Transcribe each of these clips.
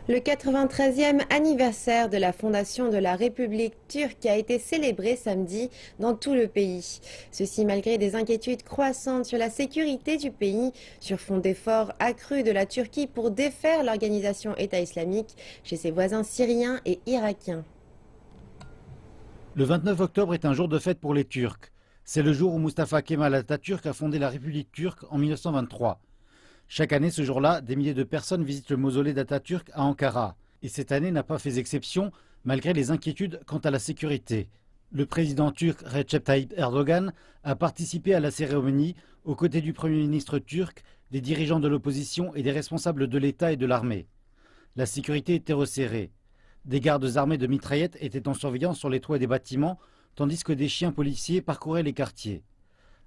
Le 93e anniversaire de la fondation de la République turque a été célébré samedi dans tout le pays. Ceci malgré des inquiétudes croissantes sur la sécurité du pays, sur fond d'efforts accrus de la Turquie pour défaire l'organisation État islamique chez ses voisins syriens et irakiens. Le 29 octobre est un jour de fête pour les Turcs. C'est le jour où Mustafa Kemal Atatürk a fondé la République turque en 1923. Chaque année, ce jour-là, des milliers de personnes visitent le mausolée d'Atatürk à Ankara. Et cette année n'a pas fait exception, malgré les inquiétudes quant à la sécurité. Le président turc Recep Tayyip Erdogan a participé à la cérémonie aux côtés du Premier ministre turc, des dirigeants de l'opposition et des responsables de l'État et de l'armée. La sécurité était resserrée. Des gardes armés de mitraillettes étaient en surveillance sur les toits des bâtiments, tandis que des chiens policiers parcouraient les quartiers.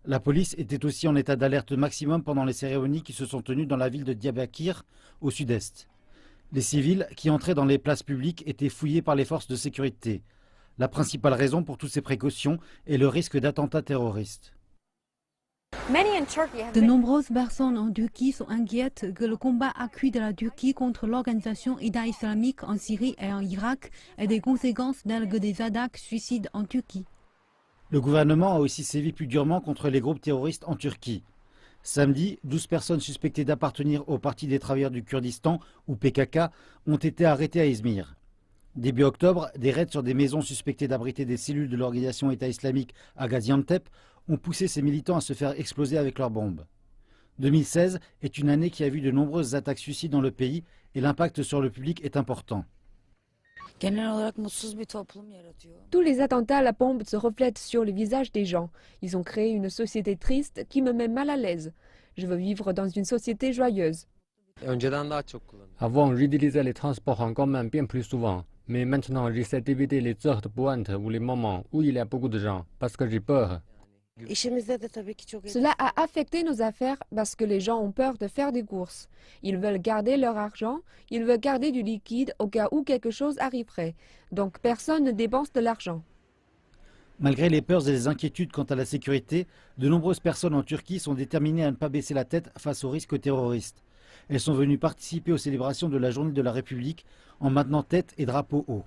La police était aussi en état d'alerte maximum pendant les cérémonies qui se sont tenues dans la ville de Diyarbakır, au sud-est. Les civils qui entraient dans les places publiques étaient fouillés par les forces de sécurité. La principale raison pour toutes ces précautions est le risque d'attentats terroristes. De nombreuses personnes en Turquie sont inquiètes que le combat accru de la Turquie contre l'organisation État islamique en Syrie et en Irak ait des conséquences telles que des attaques suicides en Turquie. Le gouvernement a aussi sévi plus durement contre les groupes terroristes en Turquie. Samedi, 12 personnes suspectées d'appartenir au Parti des travailleurs du Kurdistan, ou PKK, ont été arrêtées à Izmir. Début octobre, des raids sur des maisons suspectées d'abriter des cellules de l'organisation État islamique à Gaziantep ont poussé ces militants à se faire exploser avec leurs bombes. 2016 est une année qui a vu de nombreuses attaques suicides dans le pays et l'impact sur le public est important. Tous les attentats à la bombe se reflètent sur les visages des gens. Ils ont créé une société triste qui me met mal à l'aise. Je veux vivre dans une société joyeuse. Avant, j'utilisais les transports en commun bien plus souvent. Mais maintenant, j'essaie d'éviter les heures de pointe ou les moments où il y a beaucoup de gens, parce que j'ai peur. Cela a affecté nos affaires parce que les gens ont peur de faire des courses. Ils veulent garder leur argent, ils veulent garder du liquide au cas où quelque chose arriverait. Donc personne ne dépense de l'argent. Malgré les peurs et les inquiétudes quant à la sécurité, de nombreuses personnes en Turquie sont déterminées à ne pas baisser la tête face aux risques terroristes. Elles sont venues participer aux célébrations de la Journée de la République en maintenant tête et drapeau haut.